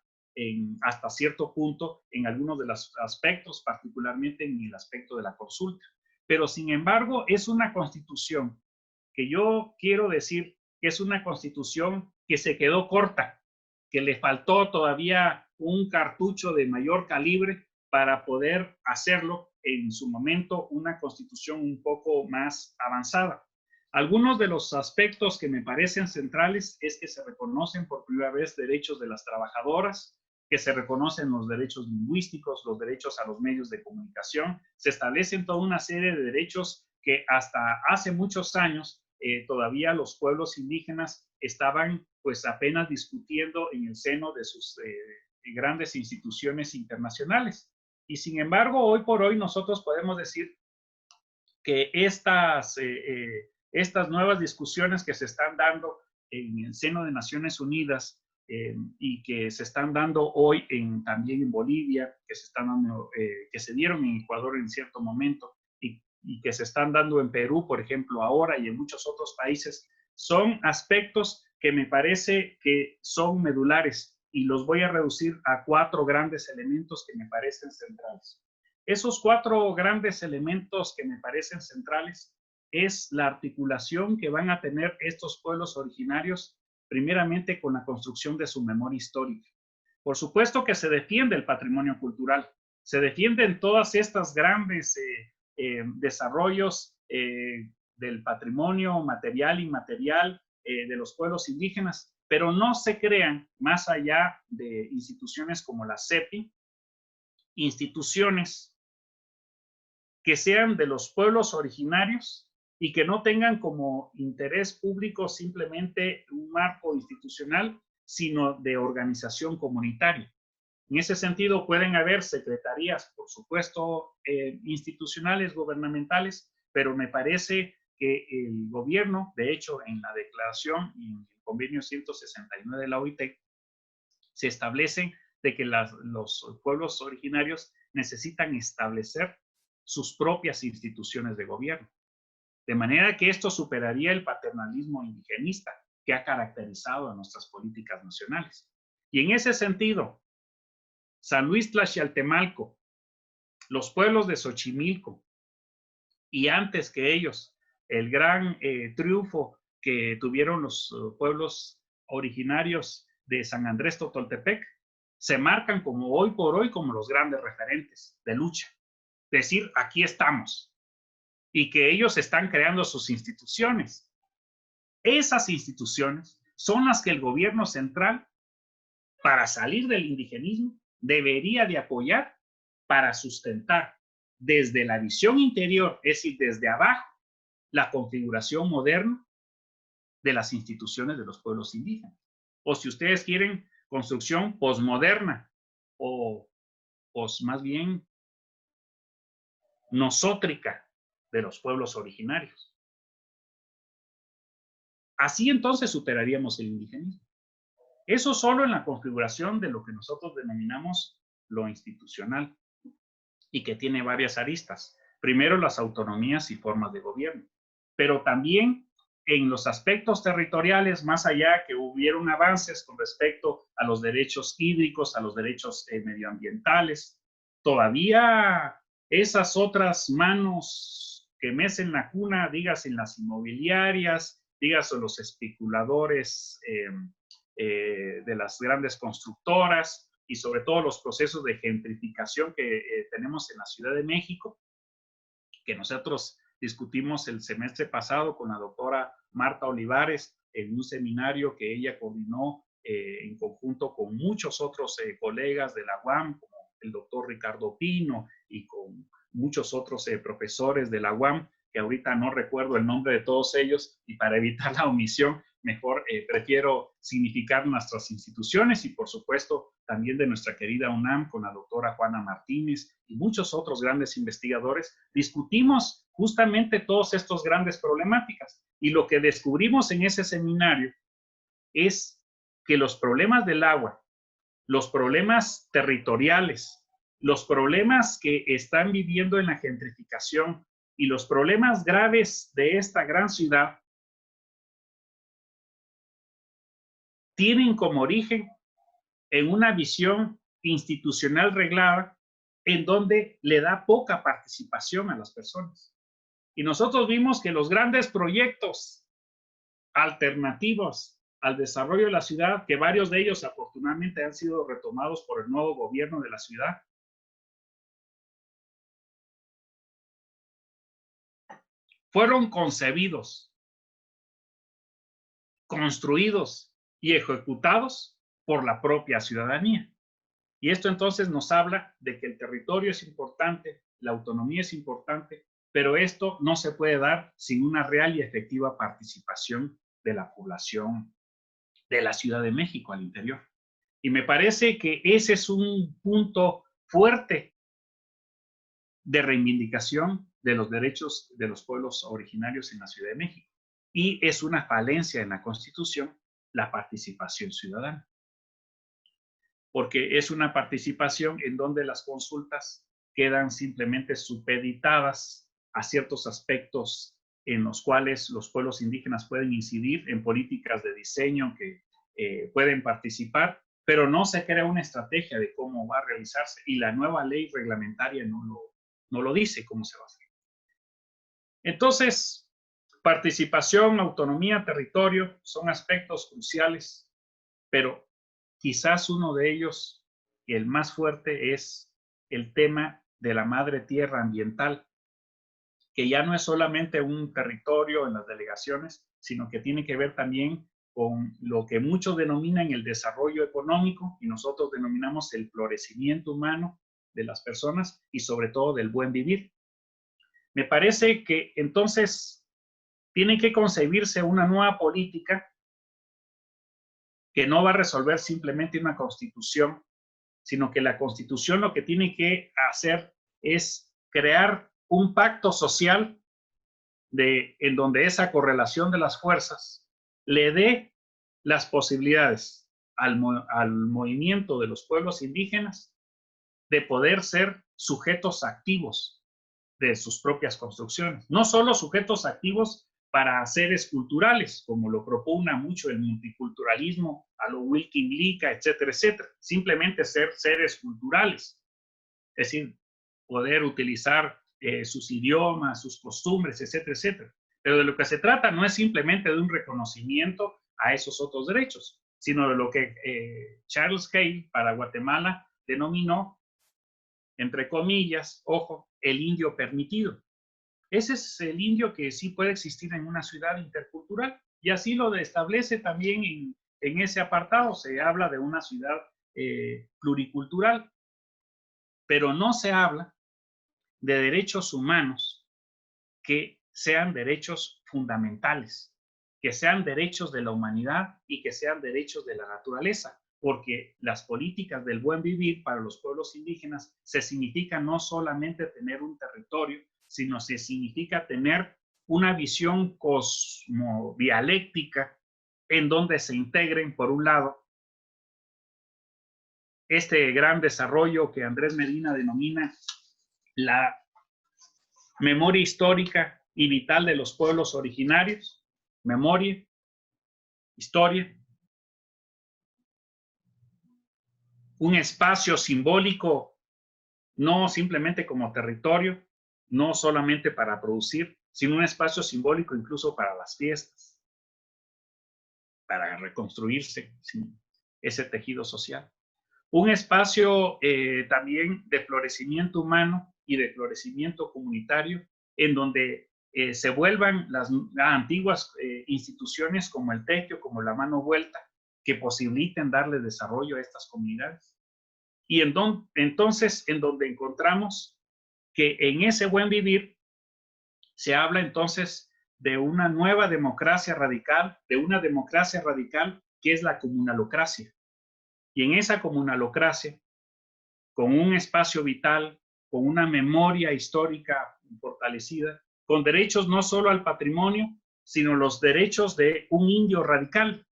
hasta cierto punto en algunos de los aspectos, particularmente en el aspecto de la consulta. Pero sin embargo, es una constitución que yo quiero decir que es una constitución que se quedó corta, que le faltó todavía un cartucho de mayor calibre para poder hacerlo en su momento una constitución un poco más avanzada. Algunos de los aspectos que me parecen centrales es que se reconocen por primera vez derechos de las trabajadoras, que se reconocen los derechos lingüísticos, los derechos a los medios de comunicación, se establecen toda una serie de derechos que hasta hace muchos años todavía los pueblos indígenas estaban pues apenas discutiendo en el seno de sus grandes instituciones internacionales. Y sin embargo, hoy por hoy nosotros podemos decir que estas nuevas discusiones que se están dando en el seno de Naciones Unidas y que se están dando hoy también en Bolivia, que se están dando, que se dieron en Ecuador en cierto momento y que se están dando en Perú, por ejemplo, ahora y en muchos otros países, son aspectos que me parece que son medulares y los voy a reducir a 4 grandes elementos que me parecen centrales. Esos 4 grandes elementos que me parecen centrales es la articulación que van a tener estos pueblos originarios, primeramente con la construcción de su memoria histórica. Por supuesto que se defiende el patrimonio cultural, se defienden todas estas grandes desarrollos del patrimonio material e inmaterial de los pueblos indígenas, pero no se crean, más allá de instituciones como la CEPI, instituciones que sean de los pueblos originarios y que no tengan como interés público simplemente un marco institucional, sino de organización comunitaria. En ese sentido, pueden haber secretarías, por supuesto, institucionales, gubernamentales, pero me parece que el gobierno, de hecho, en la declaración y en el convenio 169 de la OIT, se establece de que los pueblos originarios necesitan establecer sus propias instituciones de gobierno. De manera que esto superaría el paternalismo indigenista que ha caracterizado a nuestras políticas nacionales. Y en ese sentido, San Luis Tlaxialtemalco, los pueblos de Xochimilco y antes que ellos, el gran triunfo que tuvieron los pueblos originarios de San Andrés Totoltepec, se marcan como hoy por hoy como los grandes referentes de lucha. Decir, aquí estamos. Y que ellos están creando sus instituciones. Esas instituciones son las que el gobierno central, para salir del indigenismo, debería de apoyar para sustentar desde la visión interior, es decir, desde abajo, la configuración moderna de las instituciones de los pueblos indígenas. O si ustedes quieren, construcción posmoderna o más bien nosótrica de los pueblos originarios. Así entonces superaríamos el indigenismo. Eso solo en la configuración de lo que nosotros denominamos lo institucional y que tiene varias aristas. Primero, las autonomías y formas de gobierno, pero también en los aspectos territoriales, más allá que hubieron avances con respecto a los derechos hídricos, a los derechos medioambientales, todavía esas otras manos que mecen la cuna, digas en las inmobiliarias, digas en los especuladores de las grandes constructoras y sobre todo los procesos de gentrificación que tenemos en la Ciudad de México, que nosotros discutimos el semestre pasado con la doctora Marta Olivares en un seminario que ella coordinó en conjunto con muchos otros colegas de la UAM, como el doctor Ricardo Pino y con muchos otros profesores de la UAM, que ahorita no recuerdo el nombre de todos ellos, y para evitar la omisión, mejor prefiero significar nuestras instituciones y por supuesto también de nuestra querida UNAM con la doctora Juana Martínez y muchos otros grandes investigadores, discutimos justamente todas estas grandes problemáticas. Y lo que descubrimos en ese seminario es que los problemas del agua, los problemas territoriales, los problemas que están viviendo en la gentrificación y los problemas graves de esta gran ciudad tienen como origen en una visión institucional reglada en donde le da poca participación a las personas. Y nosotros vimos que los grandes proyectos alternativos al desarrollo de la ciudad, que varios de ellos afortunadamente han sido retomados por el nuevo gobierno de la ciudad, fueron concebidos, construidos y ejecutados por la propia ciudadanía. Y esto entonces nos habla de que el territorio es importante, la autonomía es importante, pero esto no se puede dar sin una real y efectiva participación de la población de la Ciudad de México al interior. Y me parece que ese es un punto fuerte de reivindicación de los derechos de los pueblos originarios en la Ciudad de México. Y es una falencia en la Constitución la participación ciudadana. Porque es una participación en donde las consultas quedan simplemente supeditadas a ciertos aspectos en los cuales los pueblos indígenas pueden incidir en políticas de diseño que pueden participar, pero no se crea una estrategia de cómo va a realizarse y la nueva ley reglamentaria no lo dice cómo se va a hacer. Entonces, participación, autonomía, territorio son aspectos cruciales, pero quizás uno de ellos, y el más fuerte, es el tema de la madre tierra ambiental, que ya no es solamente un territorio en las delegaciones, sino que tiene que ver también con lo que muchos denominan el desarrollo económico y nosotros denominamos el florecimiento humano de las personas y sobre todo del buen vivir. Me parece que entonces tiene que concebirse una nueva política que no va a resolver simplemente una constitución, sino que la constitución lo que tiene que hacer es crear un pacto social en donde esa correlación de las fuerzas le dé las posibilidades al movimiento de los pueblos indígenas de poder ser sujetos activos de sus propias construcciones. No solo sujetos activos para seres culturales, como lo propugna mucho el multiculturalismo, a lo Wilkin Lica, etcétera, etcétera. Simplemente ser seres culturales. Es decir, poder utilizar sus idiomas, sus costumbres, etcétera, etcétera. Pero de lo que se trata no es simplemente de un reconocimiento a esos otros derechos, sino de lo que Charles Hale para Guatemala denominó, entre comillas, ojo, el indio permitido. Ese es el indio que sí puede existir en una ciudad intercultural y así lo establece también en ese apartado. Se habla de una ciudad pluricultural, pero no se habla de derechos humanos que sean derechos fundamentales, que sean derechos de la humanidad y que sean derechos de la naturaleza, porque las políticas del buen vivir para los pueblos indígenas se significa no solamente tener un territorio, sino se significa tener una visión cosmodialéctica en donde se integren, por un lado, este gran desarrollo que Andrés Medina denomina la memoria histórica y vital de los pueblos originarios, memoria, historia, un espacio simbólico, no simplemente como territorio, no solamente para producir, sino un espacio simbólico incluso para las fiestas, para reconstruirse ese tejido social. Un espacio también de florecimiento humano y de florecimiento comunitario, en donde se vuelvan las antiguas instituciones como el tequio, como la mano vuelta, que posibiliten darle desarrollo a estas comunidades. Y entonces, en donde encontramos que en ese buen vivir se habla entonces de una nueva democracia radical, de una democracia radical que es la comunalocracia. Y en esa comunalocracia, con un espacio vital, con una memoria histórica fortalecida, con derechos no solo al patrimonio, sino los derechos de un indio radical,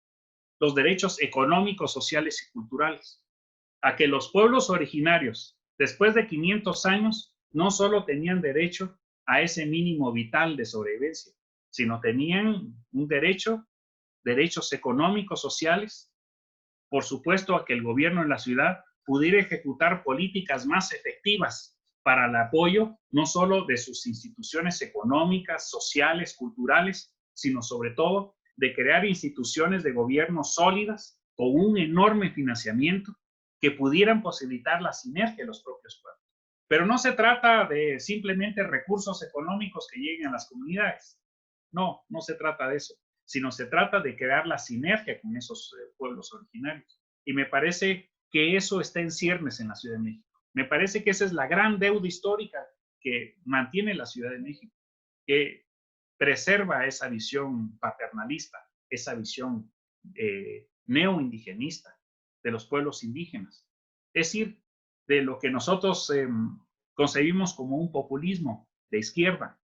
los derechos económicos, sociales y culturales, a que los pueblos originarios, después de 500 años, no solo tenían derecho a ese mínimo vital de sobrevivencia, sino tenían un derechos económicos, sociales, por supuesto, a que el gobierno en la ciudad pudiera ejecutar políticas más efectivas para el apoyo no solo de sus instituciones económicas, sociales, culturales, sino sobre todo de crear instituciones de gobierno sólidas con un enorme financiamiento que pudieran posibilitar la sinergia de los propios pueblos. Pero no se trata de simplemente recursos económicos que lleguen a las comunidades. No, no se trata de eso, sino se trata de crear la sinergia con esos pueblos originarios. Y me parece que eso está en ciernes en la Ciudad de México. Me parece que esa es la gran deuda histórica que mantiene la Ciudad de México, que preserva esa visión paternalista, esa visión neoindigenista de los pueblos indígenas. Es decir, de lo que nosotros concebimos como un populismo de izquierda,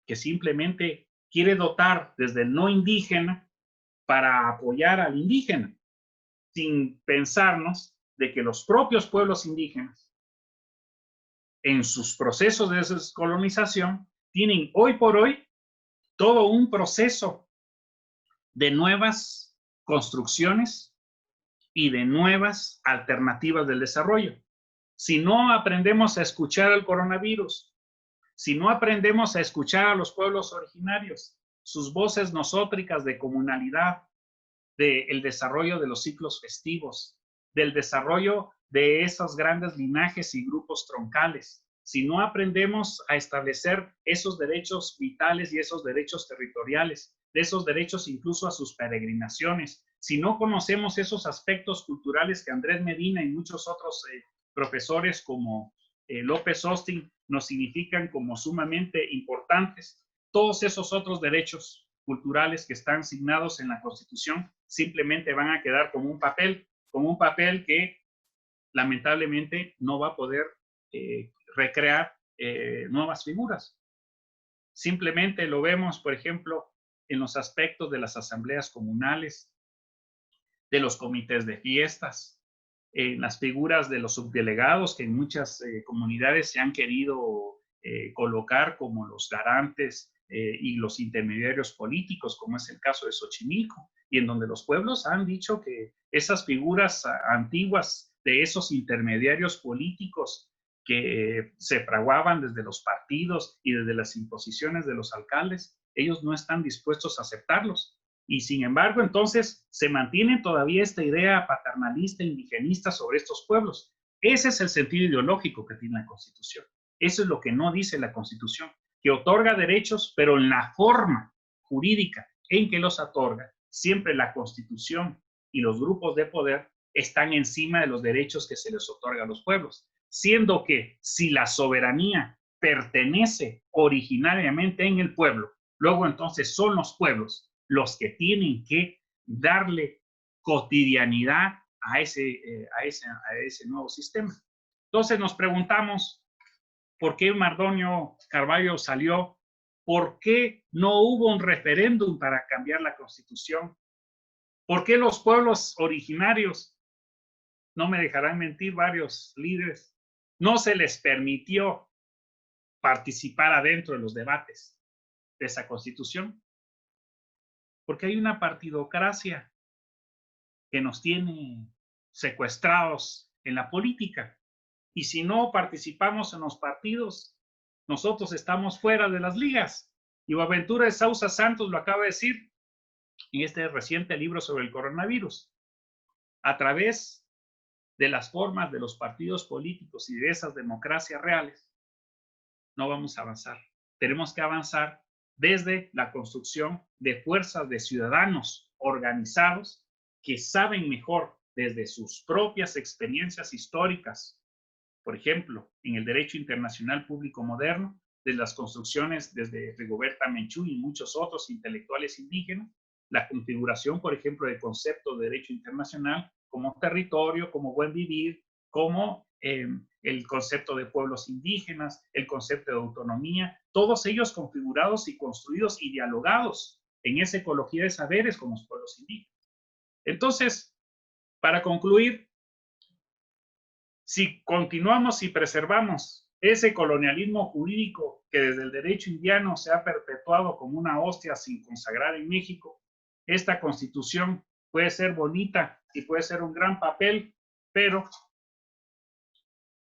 que simplemente quiere dotar desde el no indígena para apoyar al indígena, sin pensarnos de que los propios pueblos indígenas, en sus procesos de descolonización, tienen hoy por hoy todo un proceso de nuevas construcciones y de nuevas alternativas del desarrollo. Si no aprendemos a escuchar al coronavirus, si no aprendemos a escuchar a los pueblos originarios, sus voces nosótricas de comunalidad, del desarrollo de los ciclos festivos, del desarrollo de esos grandes linajes y grupos troncales, si no aprendemos a establecer esos derechos vitales y esos derechos territoriales, de esos derechos incluso a sus peregrinaciones, si no conocemos esos aspectos culturales que Andrés Medina y muchos otros profesores como López Austin nos significan como sumamente importantes, todos esos otros derechos culturales que están asignados en la Constitución simplemente van a quedar como un papel que lamentablemente no va a poder recrear nuevas figuras. Simplemente lo vemos, por ejemplo, en los aspectos de las asambleas comunales, de los comités de fiestas, en las figuras de los subdelegados que en muchas comunidades se han querido colocar como los garantes y los intermediarios políticos, como es el caso de Xochimilco, y en donde los pueblos han dicho que esas figuras antiguas de esos intermediarios políticos que se fraguaban desde los partidos y desde las imposiciones de los alcaldes, ellos no están dispuestos a aceptarlos. Y sin embargo, entonces, se mantiene todavía esta idea paternalista, indigenista sobre estos pueblos. Ese es el sentido ideológico que tiene la Constitución. Eso es lo que no dice la Constitución, que otorga derechos, pero en la forma jurídica en que los otorga, siempre la Constitución y los grupos de poder están encima de los derechos que se les otorga a los pueblos, siendo que si la soberanía pertenece originariamente en el pueblo, luego entonces son los pueblos los que tienen que darle cotidianidad a ese nuevo sistema. Entonces nos preguntamos, ¿por qué Mardonio Carballo salió? ¿Por qué no hubo un referéndum para cambiar la Constitución? ¿Por qué los pueblos originarios, no me dejarán mentir varios líderes, no se les permitió participar adentro de los debates de esa Constitución? Porque hay una partidocracia que nos tiene secuestrados en la política. Y si no participamos en los partidos, nosotros estamos fuera de las ligas. Y Boaventura de Sousa Santos lo acaba de decir en este reciente libro sobre el coronavirus. A través de las formas de los partidos políticos y de esas democracias reales, no vamos a avanzar. Tenemos que avanzar desde la construcción de fuerzas de ciudadanos organizados que saben mejor desde sus propias experiencias históricas, por ejemplo, en el derecho internacional público moderno, de las construcciones desde Rigoberta Menchú y muchos otros intelectuales indígenas, la configuración, por ejemplo, del concepto de derecho internacional como territorio, como buen vivir, como el concepto de pueblos indígenas, el concepto de autonomía, todos ellos configurados y construidos y dialogados en esa ecología de saberes con los pueblos indígenas. Entonces, para concluir, si continuamos y preservamos ese colonialismo jurídico que desde el derecho indiano se ha perpetuado como una hostia sin consagrar en México, esta Constitución puede ser bonita y puede ser un gran papel, pero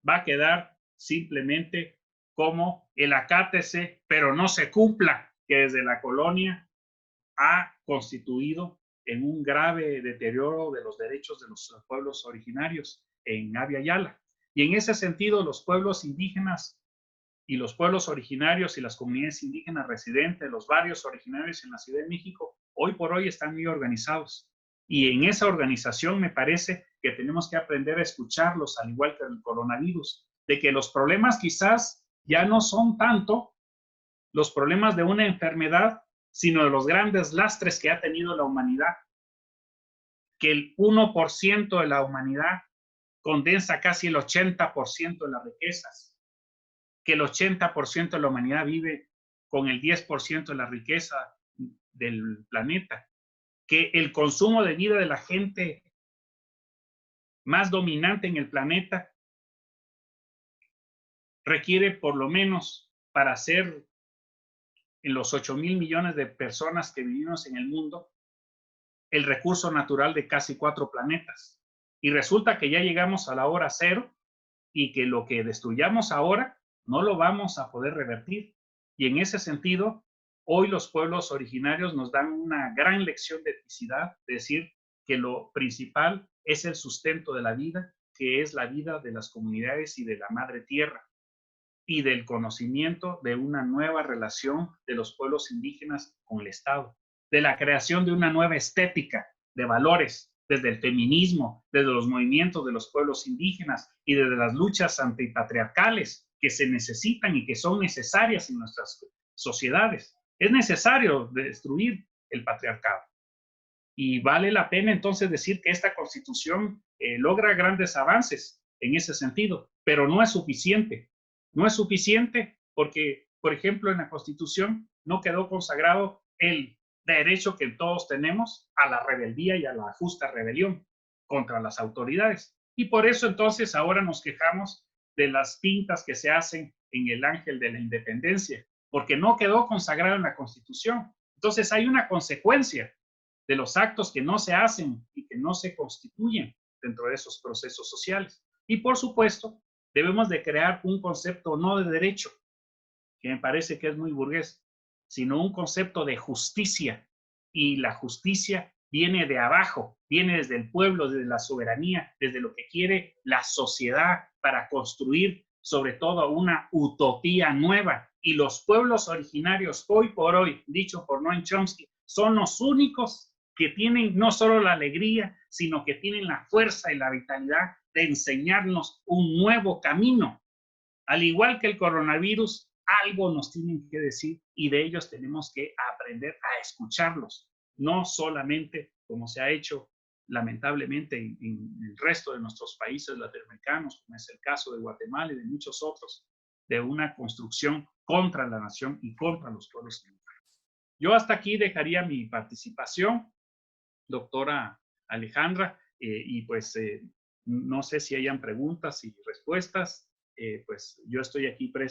va a quedar simplemente como el acátese, pero no se cumpla, que desde la colonia ha constituido en un grave deterioro de los derechos de los pueblos originarios en Abya Yala. Y en ese sentido, los pueblos indígenas y los pueblos originarios y las comunidades indígenas residentes, los barrios originarios en la Ciudad de México, hoy por hoy están muy organizados. Y en esa organización me parece que tenemos que aprender a escucharlos, al igual que el coronavirus, de que los problemas quizás ya no son tanto los problemas de una enfermedad, sino de los grandes lastres que ha tenido la humanidad. Que el 1% de la humanidad condensa casi el 80% de las riquezas. Que el 80% de la humanidad vive con el 10% de la riqueza del planeta. Que el consumo de vida de la gente más dominante en el planeta requiere por lo menos para ser en los 8,000 millones de personas que vivimos en el mundo, el recurso natural de casi 4 planetas. Y resulta que ya llegamos a la hora cero y que lo que destruyamos ahora no lo vamos a poder revertir. Y en ese sentido, hoy los pueblos originarios nos dan una gran lección de eticidad, de decir que lo principal es el sustento de la vida, que es la vida de las comunidades y de la madre tierra. y del conocimiento de una nueva relación de los pueblos indígenas con el Estado, de la creación de una nueva estética de valores, desde el feminismo, desde los movimientos de los pueblos indígenas y desde las luchas antipatriarcales que se necesitan y que son necesarias en nuestras sociedades. Es necesario destruir el patriarcado. Y vale la pena entonces decir que esta constitución logra grandes avances en ese sentido, pero no es suficiente. No es suficiente porque, por ejemplo, en la constitución no quedó consagrado el derecho que todos tenemos a la rebeldía y a la justa rebelión contra las autoridades. Y por eso entonces ahora nos quejamos de las pintas que se hacen en el ángel de la independencia, porque no quedó consagrado en la constitución. Entonces hay una consecuencia de los actos que no se hacen y que no se constituyen dentro de esos procesos sociales. Y por supuesto, debemos de crear un concepto no de derecho, que me parece que es muy burgués, sino un concepto de justicia. Y la justicia viene de abajo, viene desde el pueblo, desde la soberanía, desde lo que quiere la sociedad para construir sobre todo una utopía nueva. Y los pueblos originarios, hoy por hoy, dicho por Noam Chomsky, son los únicos que tienen no solo la alegría, sino que tienen la fuerza y la vitalidad de enseñarnos un nuevo camino. Al igual que el coronavirus, algo nos tienen que decir y de ellos tenemos que aprender a escucharlos, no solamente como se ha hecho lamentablemente en el resto de nuestros países latinoamericanos, como es el caso de Guatemala y de muchos otros, de una construcción contra la nación y contra los pueblos indígenas. Yo hasta aquí dejaría mi participación, doctora Alejandra, y pues no sé si hayan preguntas y respuestas, pues yo estoy aquí presente